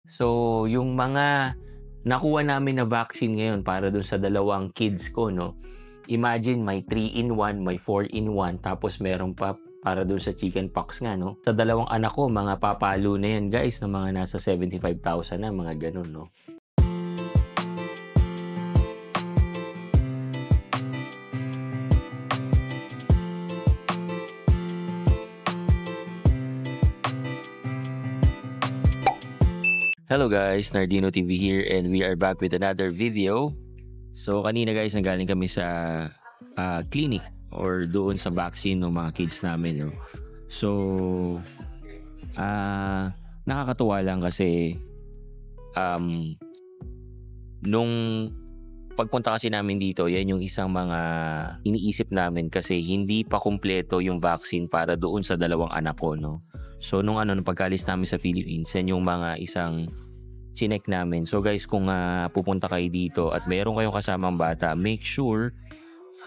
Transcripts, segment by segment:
So, yung mga nakuha namin na vaccine ngayon para dun sa dalawang kids ko, no? Imagine may 3-in-1, may 4-in-1, tapos meron pa para dun sa chickenpox nga, no? Sa dalawang anak ko, mga papalo na yan, guys, na mga nasa 75,000 na, mga ganun, no? Hello guys, Nardino TV here and we are back with another video. So kanina guys, nanggaling kami sa clinic or doon sa vaccine ng mga kids namin. No? So nakakatuwa lang kasi nung pagpunta kasi namin dito, yan yung isang mga iniisip namin kasi hindi pa kumpleto yung vaccine para doon sa dalawang anak ko. No? So nung pagkalis namin sa Philippines, yan yung mga isang chinek namin. So guys, kung pupunta kayo dito at meron kayong kasamang bata, make sure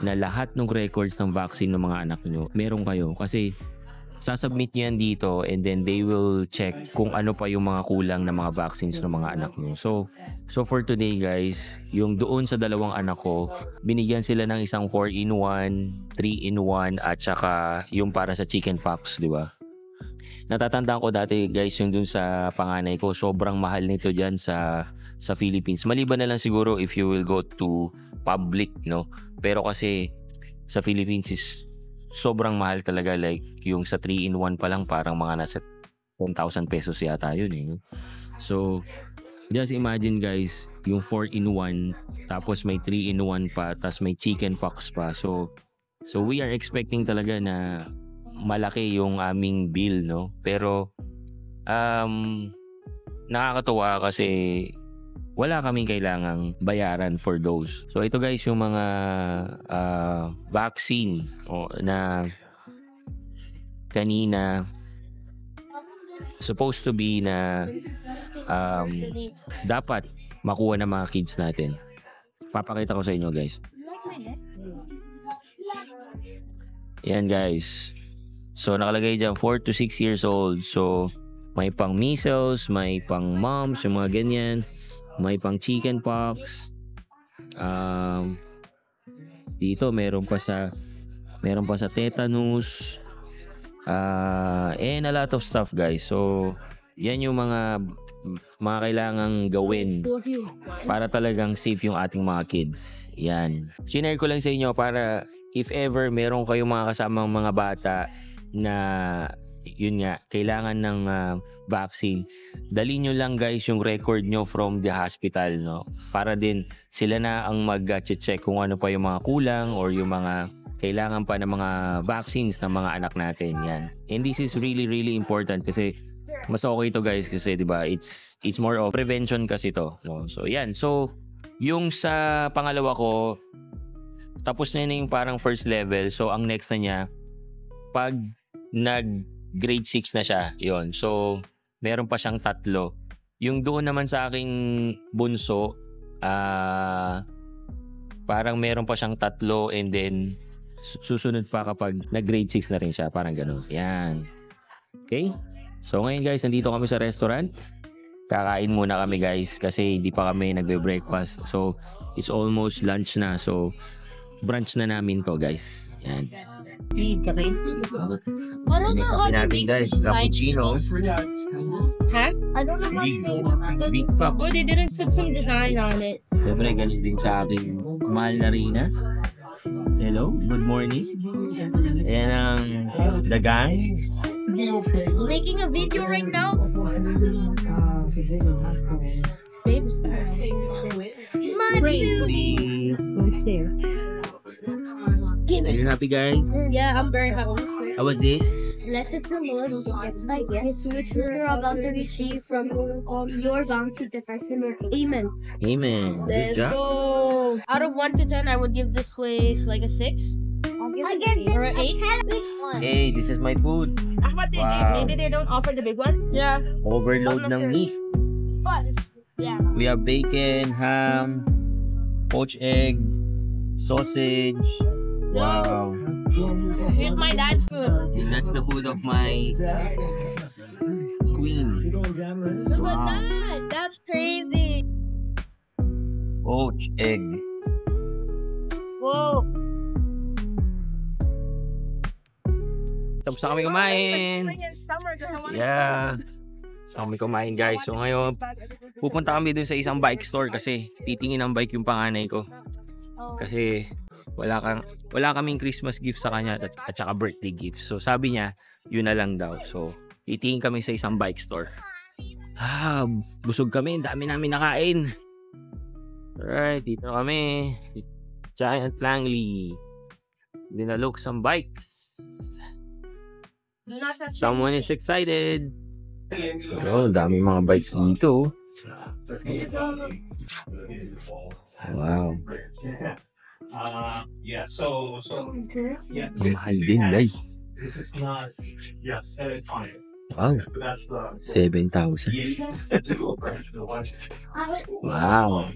na lahat ng records ng vaccine ng mga anak nyo, meron kayo. Kasi sasubmit nyo yan dito and then they will check kung ano pa yung mga kulang na mga vaccines ng mga anak nyo. So for today guys, yung doon sa dalawang anak ko, binigyan sila ng isang 4-in-1, 3-in-1 at saka yung para sa chickenpox, di ba? Natatandaan ko dati guys yung dun sa panganay ko, sobrang mahal nito dyan sa Philippines. Maliban na lang siguro if you will go to public, no? Pero kasi sa Philippines is sobrang mahal talaga, like yung sa 3-in-1 pa lang parang mga nasa 10,000 pesos yata yun eh. So just imagine guys, yung 4-in-1 tapos may 3-in-1 pa tapos may chickenpox pa. So we are expecting talaga na malaki yung aming bill, no? Pero nakakatuwa kasi wala kaming kailangang bayaran for those. So ito guys yung mga vaccine na kanina supposed to be na dapat makuha ng mga kids natin. Papakita ko sa inyo guys. Yan guys. So nakalagay dyan 4 to 6 years old. So may pang measles, may pang mumps, yung mga ganyan. May pang chickenpox. Dito meron pa sa tetanus. And a lot of stuff guys. So yan yung mga kailangang gawin para talagang safe yung ating mga kids. Yan. Shinare ko lang sa inyo para if ever meron kayong mga kasamang mga bata na yun nga, kailangan ng vaccine, dali nyo lang guys yung record nyo from the hospital, no? Para din sila na ang mag-check kung ano pa yung mga kulang or yung mga kailangan pa ng mga vaccines ng mga anak natin. Yan. And this is really really important kasi mas okay to guys kasi diba it's more of prevention kasi to, no? So yan. So yung sa pangalawa ko, tapos na yung parang first level. So ang next na niya, pag nag-grade 6 na siya, yon. So, meron pa siyang 3. Yung doon naman sa aking bunso, parang meron pa siyang 3 and then susunod pa kapag nag-grade 6 na rin siya. Parang ganun. Yan. Okay? So, ngayon guys, nandito kami sa restaurant. Kakain muna kami guys kasi hindi pa kami nagbe-breakfast. So, it's almost lunch na. So, brunch na namin to guys. Yan. Natin guys, cappuccino. Huh? I don't know how Big cup. Oh, they didn't put some design on it. Siyempre, ganun din sa ating mahal na Rina. Hello, good morning. Ayan ang the gang. Making a video right now. Babes. My baby. Are you happy guys? Yeah, I'm very happy. How was it? Bless us the Lord, I guess, which we're about to receive from your bounty to customer. Amen. Amen. Good Let's job. go. Out of 1 to 10, I would give this place like a 6. I give this or an 8. Hey, this is my food. How about Wow. maybe they don't offer the big one? Yeah. Overload ng meat. But, yeah. We have bacon, ham, poached egg, sausage. Wow. Here's my dad's food. And that's the food of my queen. Look at that. That's crazy. Poached egg. Whoa. Tapos na kami kumain. Yeah. So kami kumain guys. So ngayon, pupunta kami dun sa isang bike store kasi titingin ng bike yung panganay ko. Kasi wala kaming Christmas gift sa kanya at saka birthday gift. So sabi niya, yun na lang daw. So titingin kami sa isang bike store. Busog kami. Dami namin nakain. Alright, dito na kami. Giant Langley. Dinalok some bikes. Someone is excited. Oh, dami mga bikes dito. Wow. Yeah, so yeah. Mahal din, guys. This is not Wow. that's the 7,000. Wow.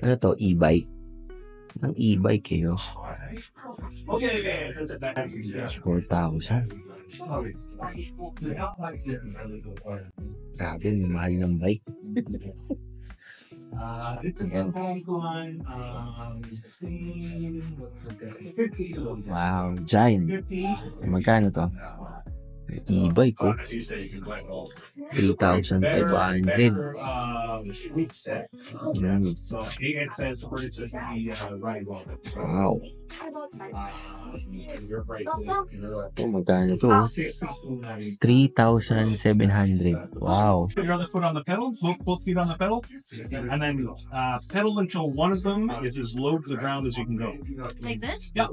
Ano to? E-bike? Ang e-bike eh, oh. Okay. 4,000. Grabe, may mahal ng bike. It's a one. Wow, giant. Magkano to? E-bike ko. 3,500. Yan. Wow. Oh, magkano to? 3,700. Wow. Put your other foot on the pedal, both feet on the pedal, and then pedal until one of them is as low to the ground as you can go. Like this? Yeah,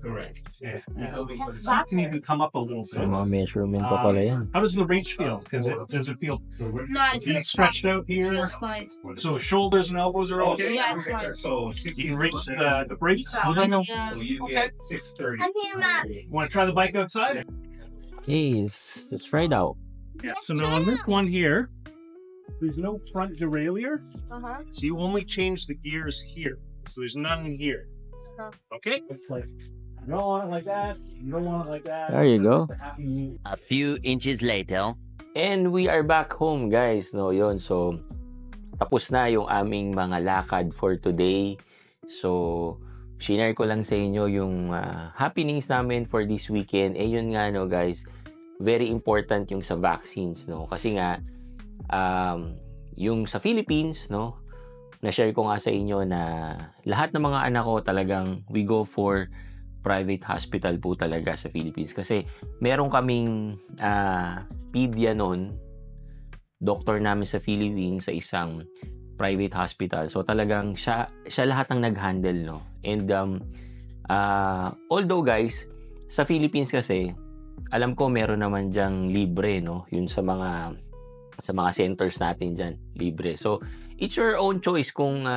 correct. Yeah. You can even come up a little So, bit. mga measurement pa pala yan. How does the reach feel? Does it feel No, it feels stretched out It here? feels fine. So shoulders and elbows are okay? Yeah, it's fine. So you can reach the brakes? Yeah. Okay. 6:30. I think that. Want to try the bike outside? Hey, let's try it out. Yeah. So now on this one here, there's no front derailleur. Uh-huh. So you only change the gears here. So there's none here. Okay? It's like, you don't want it like that. You don't want it like that. There you go. A few inches later. And we are back home, guys. No, yon. So, tapos na yung aming mga lakad for today. So, shinare ko lang sa inyo yung happenings namin for this weekend. Eh, yun nga, no, guys. Very important yung sa vaccines, no. Kasi nga, yung sa Philippines, no, na-share ko nga sa inyo na lahat ng mga anak ko talagang we go for private hospital po talaga sa Philippines. Kasi meron kaming pedia nun, doctor namin sa Philippines sa isang private hospital. So talagang siya lahat ang nag-handle, no. And although guys, sa Philippines kasi alam ko meron naman diyang libre, no. Yun sa mga centers natin diyan, libre. So it's your own choice kung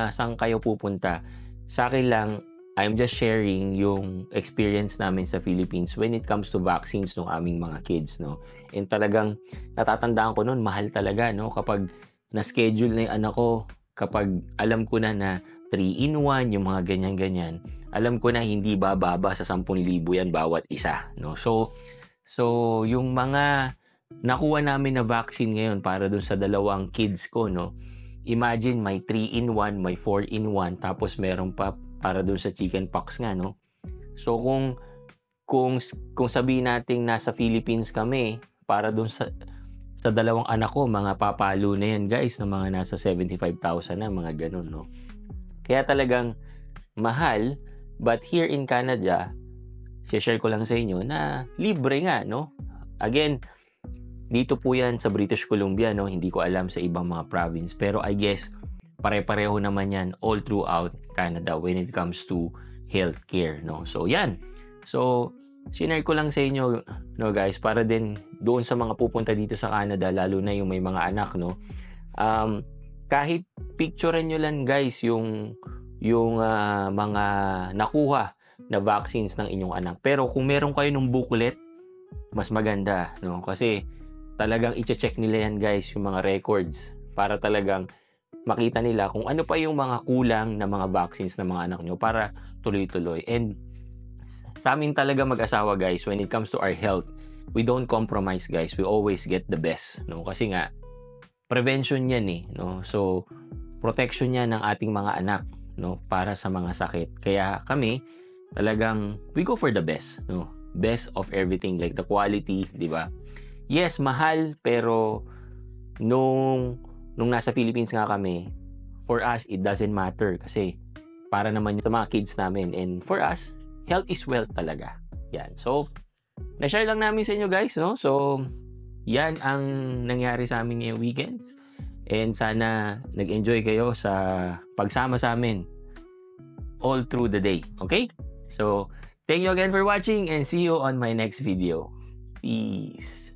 saan kayo pupunta. Sa akin lang, I'm just sharing yung experience namin sa Philippines when it comes to vaccines ng aming mga kids, no. And talagang natatandaan ko noon, mahal talaga, no, kapag na-schedule na yung anak ko, kapag alam ko na 3-in-1, yung mga ganyan-ganyan, alam ko na hindi bababa sa 10,000 yan bawat isa, no. So yung mga nakuha namin na vaccine ngayon para dun sa 2 kids ko, no. Imagine may 3-in-1, may 4-in-1, tapos meron pa para doon sa chickenpox nga, no. So kung sabihin nating nasa Philippines kami para doon sa 2 anak ko, mga papalo na yan, guys, na mga nasa 75,000 na, mga ganun, no. Kaya talagang mahal, but here in Canada, share ko lang sa inyo na libre nga, no. Again, dito po yan sa British Columbia, no. Hindi ko alam sa ibang mga province, pero I guess pare-pareho naman yan all throughout Canada when it comes to healthcare, no. So yan. So sinare ko lang sa inyo, no, guys, para din doon sa mga pupunta dito sa Canada, lalo na yung may mga anak, no. Kahit picturean nyo lang, guys, yung mga nakuha na vaccines ng inyong anak. Pero kung meron kayo ng booklet, mas maganda, no. Kasi talagang i-check nila yan, guys, yung mga records para talagang makita nila kung ano pa yung mga kulang na mga vaccines ng mga anak nyo para tuloy-tuloy. And sa amin talaga mag-asawa, guys, when it comes to our health, we don't compromise, guys. We always get the best, no? Kasi nga, prevention yan eh, no? So, protection yan ng ating mga anak, no? Para sa mga sakit. Kaya kami, talagang, we go for the best, no? Best of everything, like the quality, di ba? Yes, mahal, pero nung nasa Philippines nga kami, for us, it doesn't matter kasi para naman sa mga kids namin. And for us, health is wealth talaga. Yan. So, na-share lang namin sa inyo guys, no? So, yan ang nangyari sa amin ngayong weekends. And sana nag-enjoy kayo sa pagsama sa amin all through the day. Okay? So, thank you again for watching and see you on my next video. Peace!